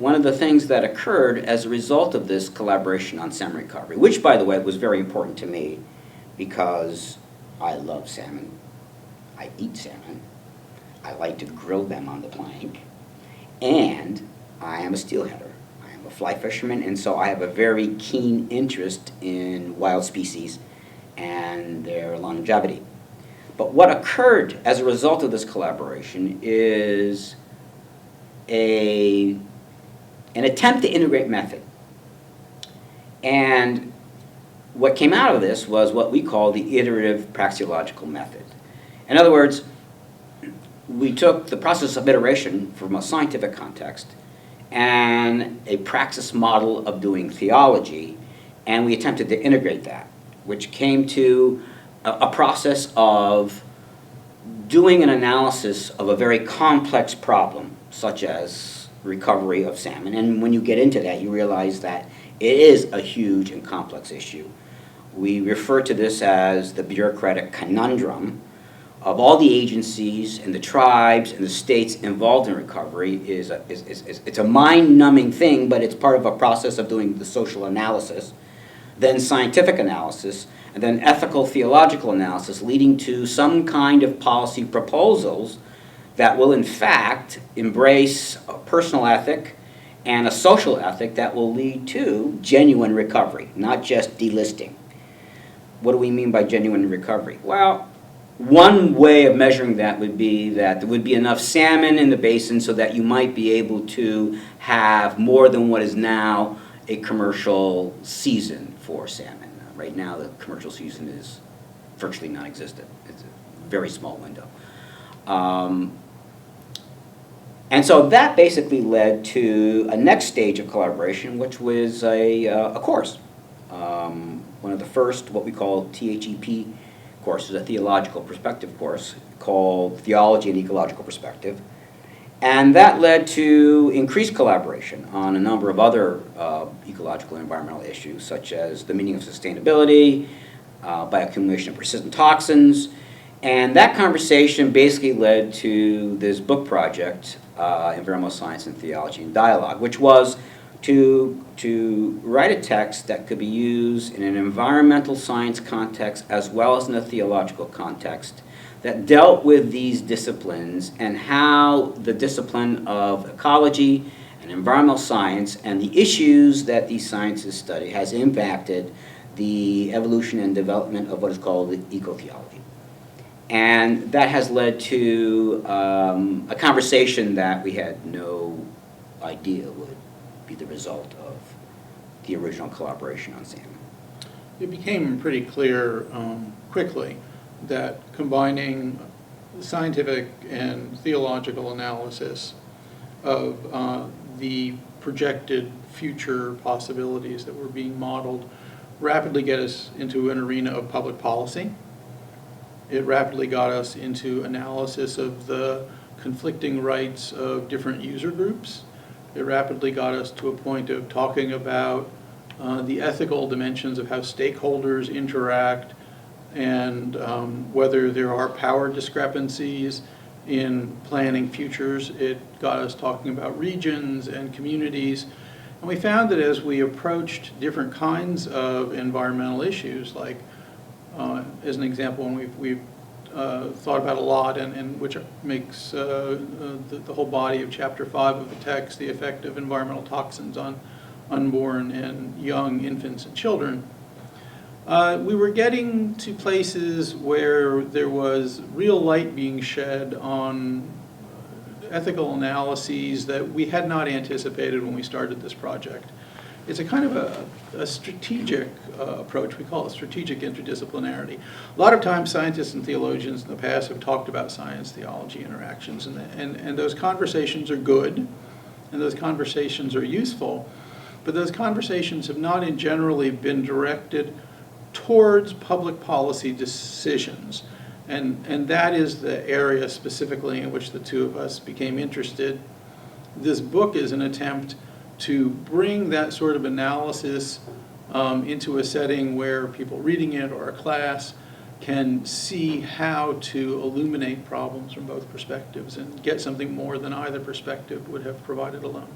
one of the things that occurred as a result of this collaboration on salmon recovery, which, by the way, was very important to me because I love salmon, I eat salmon, I like to grill them on the plank, and I am a steelheader. I am a fly fisherman, and so I have a very keen interest in wild species and their longevity. But what occurred as a result of this collaboration is an attempt to integrate method. And what came out of this was what we call the iterative praxeological method. In other words, we took the process of iteration from a scientific context and a praxis model of doing theology, and we attempted to integrate that, which came to a process of doing an analysis of a very complex problem, such as recovery of salmon. And when you get into that, you realize that it is a huge and complex issue. We refer to this as the bureaucratic conundrum of all the agencies and the tribes and the states involved in recovery. It's a mind-numbing thing, but it's part of a process of doing the social analysis, then scientific analysis, and then ethical theological analysis, leading to some kind of policy proposals that will in fact embrace a personal ethic and a social ethic that will lead to genuine recovery, not just delisting. What do we mean by genuine recovery? Well, one way of measuring that would be that there would be enough salmon in the basin so that you might be able to have more than what is now a commercial season for salmon. Right now, the commercial season is virtually non-existent. It's a very small window. And so that basically led to a next stage of collaboration, which was a course. One of the first, what we call THEP courses, a theological perspective course called Theology and Ecological Perspective. And that led to increased collaboration on a number of other ecological and environmental issues, such as the meaning of sustainability, bioaccumulation of persistent toxins. And that conversation basically led to this book project, Environmental Science and Theology and Dialogue, which was to write a text that could be used in an environmental science context as well as in a theological context that dealt with these disciplines and how the discipline of ecology and environmental science and the issues that these sciences study has impacted the evolution and development of what is called ecotheology. And that has led to a conversation that we had no idea would be the result of the original collaboration on salmon. It became pretty clear quickly that combining scientific and theological analysis of the projected future possibilities that were being modeled rapidly get us into an arena of public policy. It rapidly got us into analysis of the conflicting rights of different user groups. It rapidly got us to a point of talking about the ethical dimensions of how stakeholders interact and whether there are power discrepancies in planning futures. It got us talking about regions and communities. And we found that as we approached different kinds of environmental issues, like as an example, when we've thought about a lot, and which makes the whole body of Chapter 5 of the text, the effect of environmental toxins on unborn and young infants and children, we were getting to places where there was real light being shed on ethical analyses that we had not anticipated when we started this project. It's a kind of a strategic approach. We call it strategic interdisciplinarity. A lot of times scientists and theologians in the past have talked about science-theology interactions, and those conversations are good, and those conversations are useful, but those conversations have not generally been directed towards public policy decisions. And that is the area specifically in which the two of us became interested. This book is an attempt to bring that sort of analysis into a setting where people reading it or a class can see how to illuminate problems from both perspectives and get something more than either perspective would have provided alone.